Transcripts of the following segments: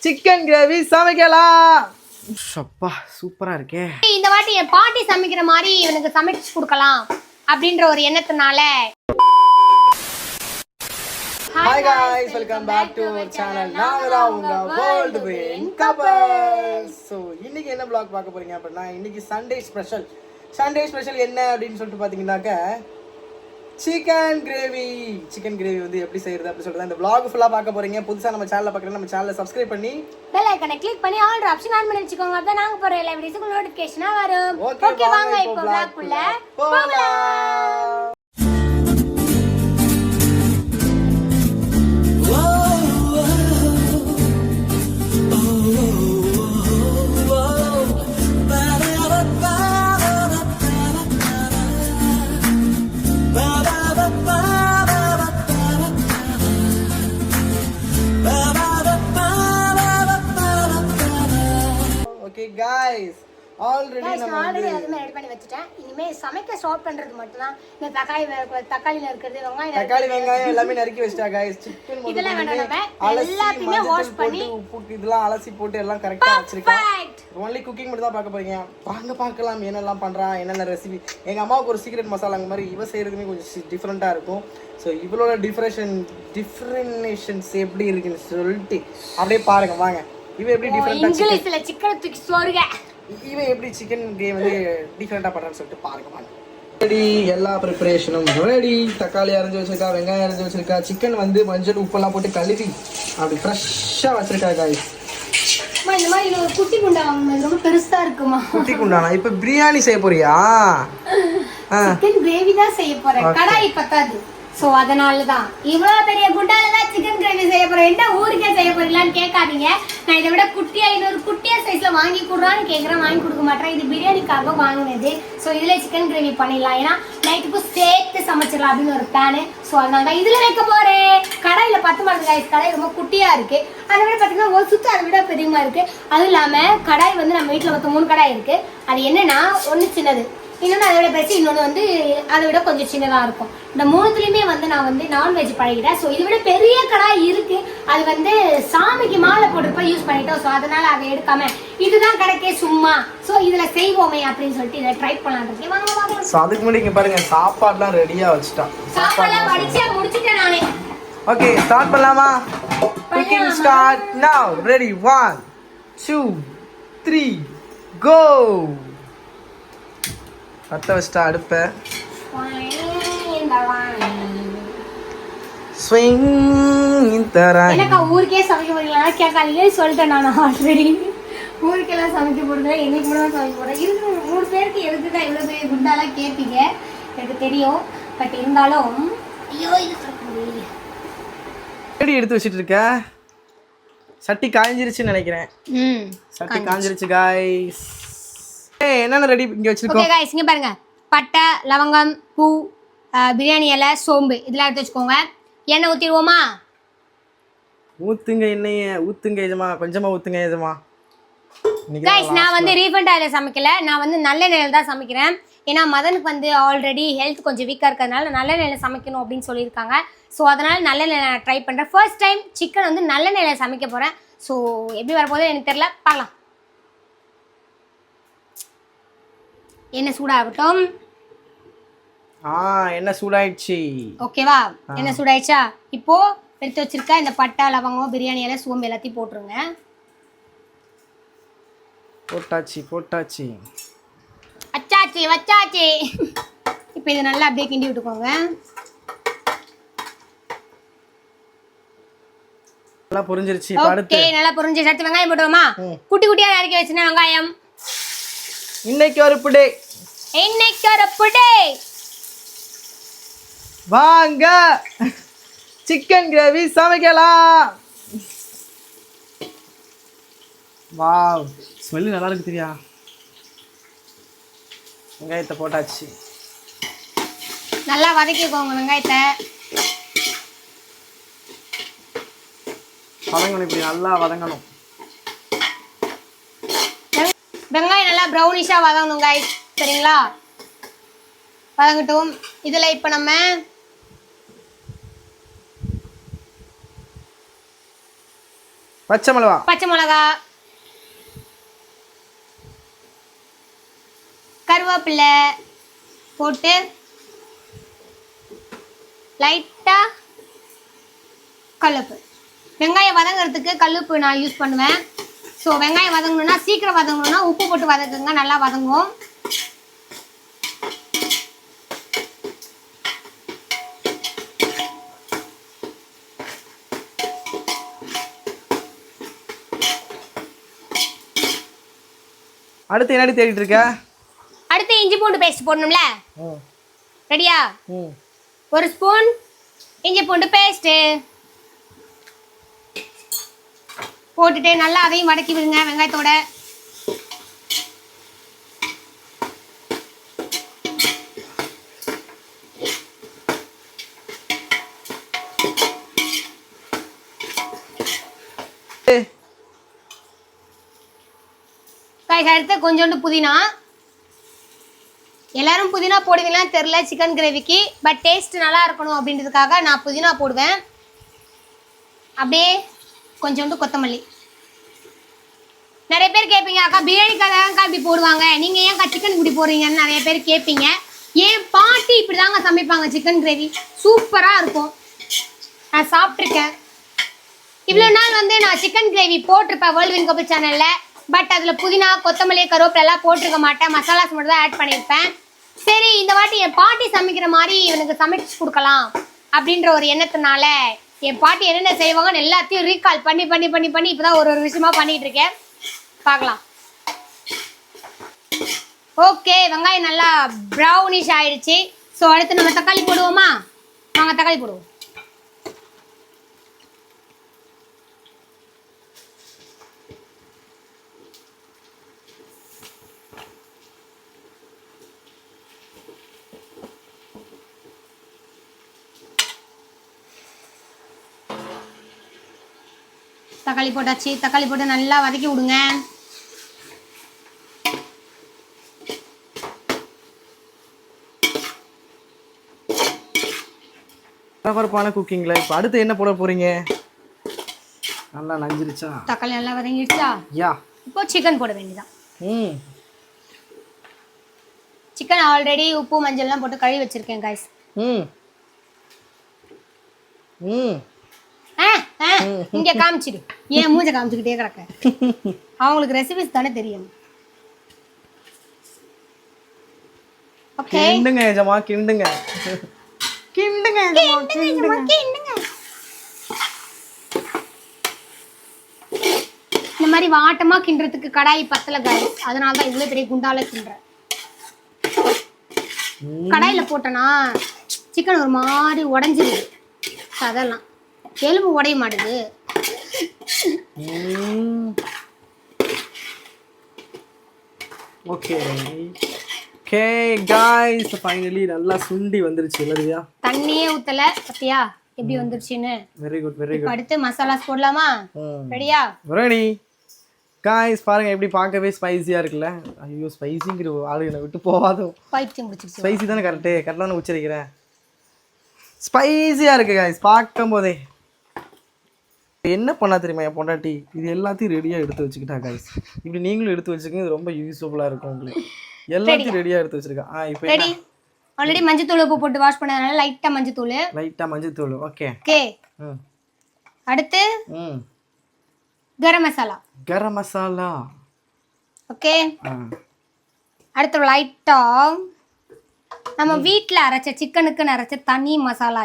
Chicken gravy சமைக்கலாம். அப்பா சூப்பரா இருக்கே. இந்த வாட்டி என் பாட்டி சமைக்கிற மாதிரி இவனுக்கு சமைச்சு கொடுக்கலாம் அப்படின்ற ஒரு எண்ணத்தினால. Hi guys, welcome back to our channel. நாங்களா உங்க World Win Couples. So இன்னைக்கு என்ன vlog பார்க்க போறீங்க அப்படினா, இன்னைக்கு சண்டே ஸ்பெஷல் என்ன அப்படின்னு சொல்லிட்டு பாத்தீங்கன்னாக்க சிக்கன் கிரேவி வந்து எப்படி செய்யறது அப்படி சொல்லிட்டு இந்த vlog ஃபுல்லா பார்க்க போறீங்க. புதுசா நம்ம சேனலை பார்க்கறீங்க, நம்ம சேனலை சப்ஸ்கிரைப் பண்ணி பெல் ஐகானை கிளிக் பண்ணி ஆல் ஆப்ஷன் ஆன் பண்ணி வெச்சுக்கோங்க. அப்பதான் நாங்க போற எல்லா வீடியோஸ்க்கும் நோட்டிஃபிகேஷனா வரும். ஓகே வாங்க இப்போ vlog குள்ள போகலாம். guys already அதுமே ரெடி பண்ணி வச்சிட்டேன். இனிமே சமைக்க ஸ்டார்ட் பண்றது மட்டும் தான். இந்த தக்காளில இருக்குது, வெங்காயம் எல்லாமே நறுக்கி வச்சிட்டா guys. சிக்கன் இதெல்லாம் வேண்டாம், எல்லாத்தையுமே வாஷ் பண்ணி உப்பு இதெல்லாம் அலசி போட்டு எல்லாம் கரெக்ட்டா வச்சிருக்கேன். only cooking மட்டும் தான் பார்க்க போறீங்க. வாங்க பார்க்கலாம் என்னெல்லாம் பண்றா, என்னென்ன ரெசிபி. எங்க அம்மாவுக்கு ஒரு சீக்ரெட் மசாலாங்க மாதிரி இவ செய்யறதுமே கொஞ்சம் டிஃபரெண்டா இருக்கும். சோ இவளோட டிஃபரன்ஷியேஷன்ஸ் எப்படி இருக்குன்னு சொல்லிட்டு அப்படியே பாருங்க வாங்க. இவ எப்படி டிஃபரெண்டா இங்கிலீஷ்ல சிக்கன் தூக்கி சோறுங்க. இவ எப்படி சிக்கன் கிரேவி வந்து டிஃபரெண்டா பண்றான்னு சொல்லிட்டு பாருங்க வாங்க. ரெடி, எல்லா ப்ரிப்பரேஷனும் ரெடி. தக்காளி அரைஞ்சு வச்சிருக்கா, வெங்காயம் அரைஞ்சு வச்சிருக்கா, சிக்கன் வந்து மஞ்சள் உப்பெல்லாம் போட்டு கழுவி அப்படி ஃப்ரெஷ்ஷா வச்சிருக்கா गाइस. இந்த மாதிரி ஒரு குட்டி குண்டா வாங்குனது ரொம்ப பெருசா இருக்குமா? குட்டி குண்டானா? இப்ப பிரியாணி செய்ய போறியா? சிக்கன் கிரேவி தான் செய்ய போறேன். கடாய் பத்தாது. சோ அதனால தான் இவ்வளவு பெரிய குண்டால தான் சிக்கன் கிரேவி செய்ய போறேன். என்ன ஊருக்கே செய்ய போறீங்களான்னு கேட்காதீங்க. நான் இதை விட குட்டியா இன்னொரு குட்டியா சைஸ்ல வாங்கி கொடுறான்னு கேக்குறேன், வாங்கி கொடுக்க மாட்டேன். இது பிரியாணிக்காக வாங்கினது. சோ இதுல சிக்கன் கிரேவி பண்ணிடலாம், ஏன்னா நைட்டுக்கு சேர்த்து சமைச்சிடலாம் அப்படின்னு ஒரு பிளானு. சோ அதனால தான் இதுல வைக்க போறேன். கடாயில 10 மாடு காய்ச்சி, கடாய் ரொம்ப குட்டியா இருக்கு. அதை விட பாத்தீங்கன்னா ஒரு சுத்து அதை விட பெரியமா இருக்கு. அதுவும் இல்லாம கடாய் வந்து நம்ம வீட்டுல மொத்தம் 3 கடாய் இருக்கு. அது என்னன்னா, ஒண்ணு சின்னது, இன்னொன்று அதை விட பெருசு, இன்னொன்று வந்து அதை விட கொஞ்சம் சின்னதாக இருக்கும். இந்த 3துலையுமே வந்து நான் வந்து நான்வெஜ் பழகிட்டேன். ஸோ இதை விட பெரிய கடாய் இருக்கு, அது வந்து சாமிக்கு மாலை போட்டுப்ப யூஸ் பண்ணிட்டோம். ஸோ அதனால அதை எடுக்காம இதுதான் கிடைக்கே சும்மா, ஸோ இதில் செய்வோமே அப்படின்னு சொல்லிட்டு இதை ட்ரை பண்ணலான்னு வாங்க வாங்க. ஸோ அதுக்கு முன்னாடி இங்கே பாருங்க, சாப்பாடுலாம் ரெடியாக வச்சுட்டான். சாப்பாடுலாம் வடிச்சே முடிச்சுட்டேன் நானே. ஓகே ஸ்டார்ட் பண்ணலாமா? Cooking start now. ரெடி, 1 2 3 கோ. பத்த வச்சிட்டா அடுப்ப. எனக்கு ஊருக்கே சமைக்க போறீங்களா கேட்காதீங்க, சொல்லிட்டேன் நான் ஆல்ரெடி. ஊருக்கெல்லாம் சமைக்க போறது எங்களுக்கு கூட தான் சமைக்க போறேன். இருக்கு 3 பேருக்கு எதுக்குதான் இவ்வளவு பெரிய குண்டாலாம் கேட்பீங்க, எனக்கு தெரியும். பட் இருந்தாலும் ஐயோ இது ரெடி எடுத்து வச்சிட்டு இருக்க. சட்டி காஞ்சிருச்சுன்னு நினைக்கிறேன். சட்டி காஞ்சிருச்சு गाइस. என்னென்ன ரெடி இங்க வச்சிருக்கோம்? ஓகே गाइस, இங்க பாருங்க, பட்டை, லவங்கம், பூ, பிரியாணி இலை, சோம்பு இதெல்லாம் எடுத்து வச்சுக்கோங்க. எண்ணெய் ஊத்திடுவோமா? ஊத்துங்க, எண்ணெயை ஊத்துங்க எஜமா, கொஞ்சமா ஊத்துங்க எஜமா. गाइस நான் வந்து ரீஃபண்ட் ஆயில சமைக்கல, நான் வந்து நல்லெண்ணெயில தான் சமைக்கிறேன். ஏன்னா மதனுக்கு வந்து ஆல்ரெடி ஹெல்த் கொஞ்சம் வீக்கா இருக்கிறதுனால நல்லெண்ணெயில சமைக்கணும் அப்படின்னு சொல்லியிருக்காங்க. ஸோ அதனால நல்லெண்ணெய் நான் ட்ரை பண்றேன். ஃபர்ஸ்ட் டைம் சிக்கன் வந்து நல்லெண்ணெயில சமைக்க போறேன். ஸோ எப்படி வரப்போதோ எனக்கு தெரியல, பார்க்கலாம். என்ன சூடாகட்டும். என்ன சூடாயிடுச்சு. ஓகேவா, என்ன சூடாயிடுச்சா? இப்போ எடுத்து வச்சிருக்க இந்த பட்டை, லவங்கம், பிரியாணி இலை, சோம்பு எல்லாத்தையும் போட்டுருங்க. போட்டாச்சு அச்சாச்சி வச்சாச்சி. இப்போ இதை நல்லா அப்படியே கிண்டி விட்டுக்கோங்க. நல்லா புரிஞ்சிருச்சு. ஓகே நல்லா புரிஞ்சிருச்சு. அடுத்து வெங்காயம் போடுவோமா? குட்டி குட்டியா நறுக்கி வச்சிருந்தேன் வெங்காயம். இன்னைக்கு ஒரு புடே வாங்க சிக்கன் கிரேவி சமைக்கலாம். வாவ், ஸ்மெல் நல்லா இருக்கு தெரியா. வெங்காயத்தை போட்டாச்சு, நல்லா வதக்கிக்கோங்க. வெங்காயத்தை வதங்கணும், இப்படி நல்லா வதங்கணும். வெங்காயம் நல்லா ப்ரௌனிஷா வதங்கணும் गाइस, சரிங்களா? வதங்கட்டும். இதுல இப்போ நம்ம பச்சை மிளகா, கருவேப்பிலை போட்டு லைட்டா கல்லுப்பு. வெங்காயம் வதங்குறதுக்கு கல்லுப்பு நான் யூஸ் பண்ணுவேன். ஸோ வெங்காயம் வதங்கணும்னா சீக்கிரம் வதங்கணும்னா உப்பு போட்டு வதக்குங்க, நல்லா வதங்கும். அடுத்து என்னடி தேடிட்டு இருக்க? அடுத்து இஞ்சி பூண்டு பேஸ்ட் போடணும்ல. ரெடியா? 1 ஸ்பூன் இஞ்சி பூண்டு பேஸ்ட் போட்டுட்டு நல்லா அதையும் வதக்கி விடுங்க வெங்காயத்தோட. அடுத்து கொஞ்சோண்டு புதினா. எல்லாரும் புதினா போடுவீங்களான்னு தெரியல சிக்கன் கிரேவிக்கு, பட் டேஸ்ட் நல்லா இருக்கணும் அப்படின்றதுக்காக நான் புதினா போடுவேன். அப்படியே கொஞ்சோண்டு கொத்தமல்லி. நிறைய பேர் கேட்பீங்க, அக்கா பிரியாணிக்காக தான்க்கா இப்படி போடுவாங்க, நீங்கள் ஏன்க்கா சிக்கன் இப்படி போடுறீங்கன்னு நிறைய பேர் கேட்பீங்க. ஏன் பாட்டி இப்படி தாங்க சமைப்பாங்க சிக்கன் கிரேவி, சூப்பராக இருக்கும். நான் சாப்பிட்ருக்கேன். இவ்வளோ நாள் வந்து நான் சிக்கன் கிரேவி போட்டிருப்பேன் வேர்ல்ட் வின் கபல் சேனலில். பட் அதில் புதினா கொத்தமல்லி கருவேப்பிலை எல்லாம் போட்டிருக்க மாட்டேன், மசாலாஸ் மட்டும் தான் ஆட் பண்ணியிருப்பேன். சரி இந்த வாட்டி என் பாட்டி சமைக்கிற மாதிரி இவனுக்கு சமைச்சு கொடுக்கலாம் அப்படின்ற ஒரு எண்ணத்தினால என் பாட்டி என்னென்ன செய்வாங்கன்னு எல்லாத்தையும் ரீகால் பண்ணி பண்ணி பண்ணி பண்ணி இப்போ தான் ஒரு விஷயமா பண்ணிட்டு இருக்கேன். பார்க்கலாம். ஓகே, வெங்காயம் நல்லா ப்ரௌனிஷ் ஆயிடுச்சு. ஸோ அடுத்து நம்ம தக்காளி போடுவோமா? வாங்க தக்காளி போடுவோம். தக்காளி போட்டாச்சு. தக்காளி போட்டு நல்லா வதக்கி விடுங்க. பரபரப்பான குக்கிங்ல இப்போ அடுத்து என்ன போட போறீங்க? நல்லா நஞ்சிருச்சா? தக்காளி நல்லா வதங்கிடுச்சா? யா. இப்போ சிக்கன் போட வேண்டியதான். சிக்கன் ஆல்ரெடி உப்பு மஞ்சள்லாம் போட்டு கழுவி வச்சிருக்கேன் गाइस. இங்க காமிச்சிடு. ஏன் மூஞ்ச காமிச்சுக்கிட்டே கிடக்க? அவங்களுக்கு ரெசிபிஸ் தானே தெரியும். ஓகே, கிண்டுங்க ஏஜமா, கிண்டுங்க கிண்டுங்க ஏஜமா, கிண்டுங்க. இந்த மாதிரி வாட்டமா கிண்டுறதுக்கு கடாய் பத்தல गाइस, அதனால தான் இவ்வளவு பெரிய குண்டால கிண்டுறேன். கடாயில போட்டனா சிக்கன் ஒரு மாதிரி உடைஞ்சிருது. அதெல்லாம் எலும்பு உடைய மாட்டுது. ஓகே ஓகே गाइस, ஃபைனலி நல்லா சுண்டி வந்துருச்சு இல்லையா? தண்ணியே ஊத்தல, பத்தியா எப்படி வந்துருச்சுன்னு? Very good very good. அடுத்து மசாலாஸ் போடலாமா? ரெடியா? Ready guys. பாருங்க எப்படி பார்க்கவே ஸ்பைசியா இருக்குல்ல. ஐயோ ஸ்பைசிங்கிற ஆளு என்ன விட்டு போவாதோ. பைத்தியம் முடிச்சிருச்சு. ஸ்பைசி தானே கரெக்டான உச்சரிக்கிறேன். ஸ்பைசியா இருக்கு गाइस பார்க்கும்போதே. என்ன பண்ணா தெரியுமா என் பொண்டாட்டி? இது எல்லாத்தையும் ரெடியாக எடுத்து வச்சுக்கிட்டா गाइस. இப்படி நீங்களும் எடுத்து வச்சுக்கோங்க, இது ரொம்ப யூஸ்ஃபுல்லாக இருக்கும் உங்களுக்கு. எல்லாத்தையும் ரெடியாக எடுத்து வச்சிருக்கா. இப்போ ரெடி. ஆல்ரெடி மஞ்சள் தூள் உப்பு போட்டு வாஷ் பண்ணதுனால லைட்டா மஞ்சள் தூள். Okay okay. அடுத்து கரம் மசாலா. ஓகே. அடுத்து லைட்டா நம்ம வீட்ல அரைச்ச சிக்கனுக்கு அரைச்ச தனி மசாலா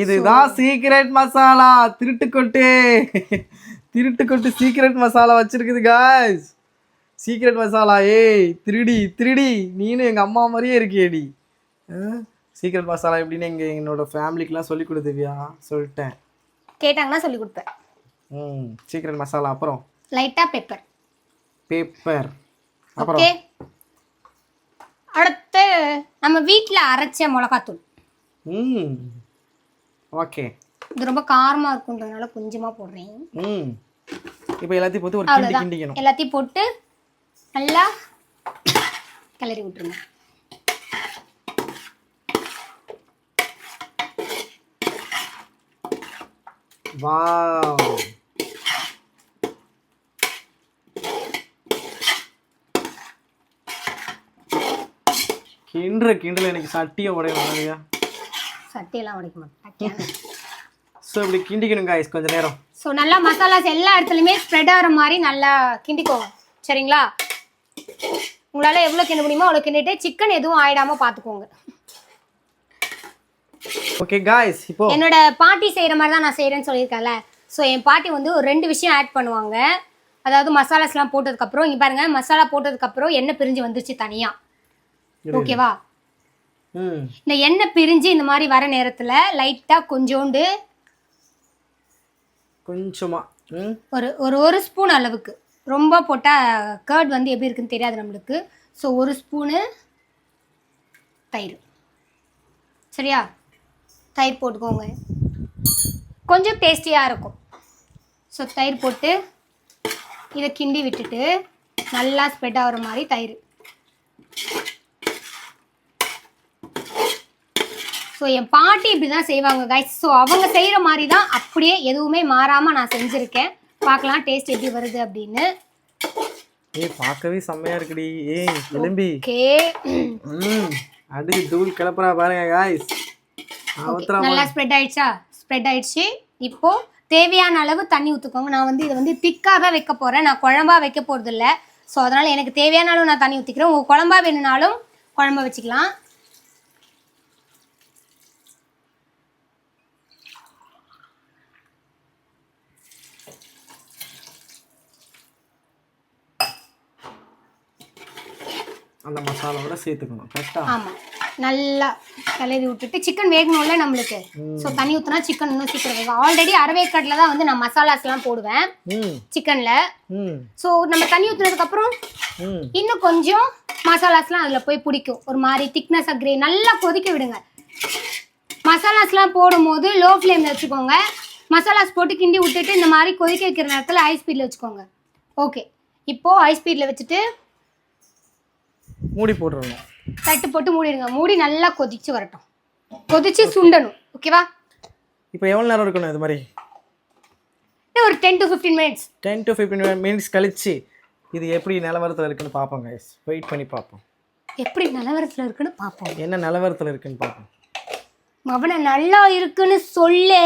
இதுதான் சீக்ரெட் மசாலா. திருட்டுக்கொட்டு சீக்ரெட் மசாலா வச்சிருக்குது गाइस. சீக்ரெட் மசாலா. ஏய் திருடி நீனும் எங்க அம்மா மாதிரியே இருக்கியேடி. சீக்ரெட் மசாலா எப்படின்னு என்னோட ஃபேமிலிக்குலாம் சொல்லி கொடுத்துவியா? சொல்லிட்டேன், கேட்டாங்கன்னா சொல்லி கொடுப்பேன். சீக்ரெட் மசாலா. அப்புறம் லைட்டா பெப்பர். அப்புறம் ஓகே. அடுத்து நம்ம வீட்ல அரைச்ச மிளகாத்தூள். ஓகே. இது ரொம்ப காரமா இருக்குன்றதுனால கொஞ்சமா போடுறேன். இப்போ எல்லாத்தையும் போட்டு ஒரு கிண்டிக்கணும். எல்லாத்தையும் போட்டு நல்லா கிளறி விட்டுருங்க. வாவ். கிண்டல எனக்கு சட்டியை உடையலையா? சட்டியெல்லாம் உடைக்க மாட்டேன். ஸோ இப்படி கிண்டிக்கணும் காய்ஸ் கொஞ்சம் நேரம். ஸோ நல்லா மசாலாஸ் எல்லா இடத்துலையுமே ஸ்ப்ரெட் ஆகிற மாதிரி நல்லா கிண்டிக்கோங்க சரிங்களா. உங்களால் எவ்வளோ கிண்ட முடியுமோ அவ்வளோ கிண்டிட்டு சிக்கன் எதுவும் ஆயிடாமல் பார்த்துக்கோங்க. ஓகே காய்ஸ், இப்போ என்னோட பாட்டி செய்கிற மாதிரி தான் நான் செய்கிறேன்னு சொல்லியிருக்கேன்ல. ஸோ என் பாட்டி வந்து ஒரு 2 விஷயம் ஆட் பண்ணுவாங்க. அதாவது மசாலாஸ்லாம் போட்டதுக்கப்புறம் இங்கே பாருங்க, மசாலா போட்டதுக்கப்புறம் எண்ணெய் பிரிஞ்சு வந்துச்சு தனியாக. ஓகேவா? இந்த எண்ணெய் பிரிஞ்சு இந்த மாதிரி வர நேரத்தில் லைட்டாக கொஞ்சமா ஒரு ஸ்பூன் அளவுக்கு, ரொம்ப போட்டால் கர்ட் வந்து எப்படி இருக்குன்னு தெரியாது நம்மளுக்கு. ஸோ 1 ஸ்பூனு தயிர். சரியா? தயிர் போட்டுக்கோங்க, கொஞ்சம் டேஸ்டியாக இருக்கும். ஸோ தயிர் போட்டு இதை கிண்டி விட்டுட்டு நல்லா ஸ்ப்ரெட் ஆகிற மாதிரி தயிர். ஸோ என் பாட்டி இப்படி தான் செய்வாங்க கைஸ். ஸோ அவங்க செய்கிற மாதிரி தான் அப்படியே எதுவுமே மாறாமல் நான் செஞ்சுருக்கேன். பார்க்கலாம் டேஸ்ட் எப்படி வருது அப்படின்னு. பார்க்கவே செம்மையா இருக்குடி. எலும்பி ஓகே அடிச்சு தூள் கிளப்புறா பாருங்க கைஸ். நல்லா ஸ்ப்ரெட் ஆயிடுச்சு. இப்போ தேவையான அளவு தண்ணி ஊற்றிக்கோங்க. நான் வந்து இதை வந்து திக்காக தான் வைக்க போகிறேன், நான் குழம்பா வைக்க போகிறது இல்லை. ஸோ அதனால் எனக்கு தேவையான அளவு நான் தண்ணி ஊற்றிக்கிறேன். உங்கள் குழம்பா வேணும்னாலும் குழம்பா வச்சுக்கலாம். அந்த மசாலாவோட சேர்த்துக்கணும். கரெக்டா? ஆமாம், நல்லா கிளறி விட்டுட்டு சிக்கன் வேகணும்ல நம்மளுக்கு. ஸோ தண்ணி ஊற்றினா சிக்கன் இன்னும் சீக்கிரம் வேகும். ஆல்ரெடி அரவேக்கட்டில் தான் வந்து நான் மசாலாஸ்லாம் போடுவேன் சிக்கனில். ஸோ நம்ம தண்ணி ஊற்றுனதுக்கப்புறம் இன்னும் கொஞ்சம் மசாலாஸ்லாம் அதில் போய் பிடிக்கும். ஒரு மாதிரி திக்னஸாக கிரேவி நல்லா கொதிக்க விடுங்க. மசாலாஸ்லாம் போடும்போது லோ ஃப்ளேமில் வச்சுக்கோங்க. மசாலாஸ் போட்டு கிண்டி விட்டுட்டு இந்த மாதிரி கொதிக்க வைக்கிற நேரத்தில் ஹை ஸ்பீடில் வச்சுக்கோங்க. ஓகே, இப்போது ஹை ஸ்பீடில் வச்சுட்டு மூடி போட்டுருங்க. தட்டு போட்டு மூடிடுங்க. மூடி நல்லா கொதிச்சு வரட்டும். கொதிச்சு சுண்டணும். ஓகேவா? இப்போ எவ்வளோ நேரம் இருக்கணும் இது மாதிரி? ஒரு 10 to 15 minutes. 10 to 15 minutes கழிச்சு இது எப்படி நிலவரத்தில் இருக்குன்னு பார்ப்போம் கைஸ். வெயிட் பண்ணி பார்ப்போம். எப்படி நிலவரத்தில் இருக்குன்னு பார்ப்போம். என்ன நிலவரத்தில் இருக்குன்னு பார்ப்போம். அவனை நல்லா இருக்குன்னு சொல்லு.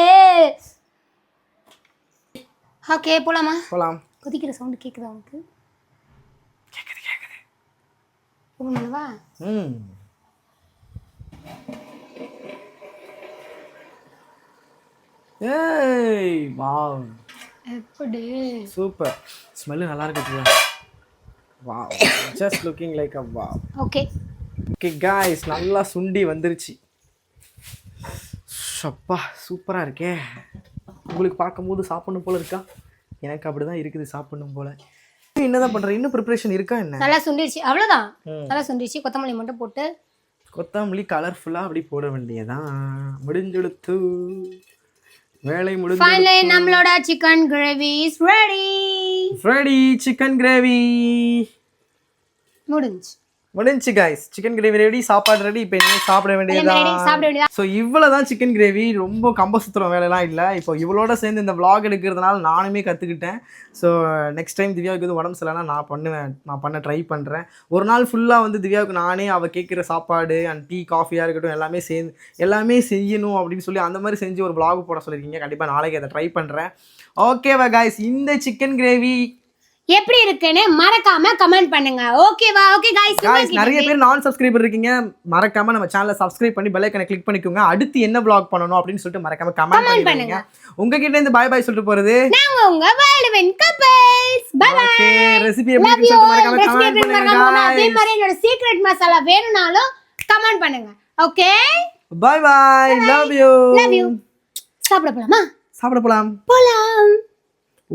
ஓகே, போலாமா? போலாம். கொதிக்கிற சவுண்ட் கேட்குதா உனக்கு? கேட்குது. போகணும்லவா? ஏய் வாவ், எப்படி சூப்பர். ஸ்மெல் நல்லா இருக்குதுல. வாவ், ஜஸ்ட் லுக்கிங் லைக் அ வாவ். ஓகே गाइस, நல்லா சுண்டி வந்துருச்சு. சப்பா சூப்பரா இருக்கே. உங்களுக்கு பார்க்கும்போது சாப்பிடணும் போல இருக்கா? எனக்கு அப்படிதான் இருக்குது, சாப்பிடணும் போல. என்னதான் பண்ற? இன்னும் ப்ரிப்பரேஷன் இருக்கா என்ன? நல்லா சுண்டிடுச்சு, அவ்வளவுதான். நல்லா சுண்டிடுச்சு. கொத்தமல்லி மட்டும் போட்டு, கொத்தமல்லி கலர்ஃபுல்லா அப்படி போட வேண்டியதான். முடிஞ்செடுத்து வேலை முடிஞ்சு. ஃபைனலி நம்மளோட chicken gravy is ready. Chicken gravy முடிஞ்சு गाइस. சிக்கன் கிரேவி ரெடி, சாப்பாடு ரெடி. இப்போ நீங்க சாப்பிட வேண்டியதுதான். ஸோ இவ்வளோதான் சிக்கன் கிரேவி. ரொம்ப கம்பசுத்திரம் வேலைலாம் இல்லை. இப்போ இவளோட சேர்ந்து இந்த vlog எடுக்கிறதுனால நானுமே கற்றுக்கிட்டேன். ஸோ நெக்ஸ்ட் டைம் திவ்யாவுக்கு இது உடம்பு சரியில்லைனா நான் பண்ண ட்ரை பண்ணுறேன். ஒரு நாள் ஃபுல்லாக வந்து திவ்யாவுக்கு நானே அவள் கேட்குற சாப்பாடு அண்ட் டீ காஃபியாக இருக்கட்டும் எல்லாமே செய்யணும் அப்படின்னு சொல்லி அந்த மாதிரி செஞ்சு ஒரு vlog போட சொல்லியிருக்கீங்க. கண்டிப்பாக நாளைக்கு அதை ட்ரை பண்ணுறேன். ஓகேவா गाइस? இந்த சிக்கன் கிரேவி எப்படி இருக்குன்னு மறக்காம கமெண்ட் பண்ணுங்க. ஓகேவா? ஓகே गाइस, நிறைய பேர் நான் சப்ஸ்கிரைபர் இருக்கீங்க. மறக்காம நம்ம சேனலை சப்ஸ்கிரைப் பண்ணி பெல் ஐகானை கிளிக் பண்ணிக்கோங்க. அடுத்து என்ன vlog பண்ணனும் அப்படினு சொல்லிட்டு மறக்காம கமெண்ட் பண்ணுங்க. உங்ககிட்ட இருந்து பை பை சொல்லிட்டு போறது நாங்க உங்க Velvan couples. Bye bye. Okay, recipe எப்படி இருக்குன்னு சொல்லிட்டு மறக்காம கமெண்ட் பண்ணுங்க. அதே மாதிரி என்னோட சீக்ரெட் மசாலா வேணும்னாலும் கமெண்ட் பண்ணுங்க. Okay, bye bye. Love you. சாப்பிட போலாம்.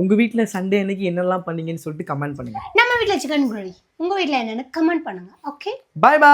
உங்க வீட்ல சண்டே அன்னைக்கு என்னெல்லாம் பண்ணீங்கன்னு சொல்லிட்டு கமெண்ட் பண்ணுங்க. நம்ம வீட்ல சிக்கன் கிரேவி, உங்க வீட்ல என்னன்னு கமெண்ட் பண்ணுங்க. Okay, bye by.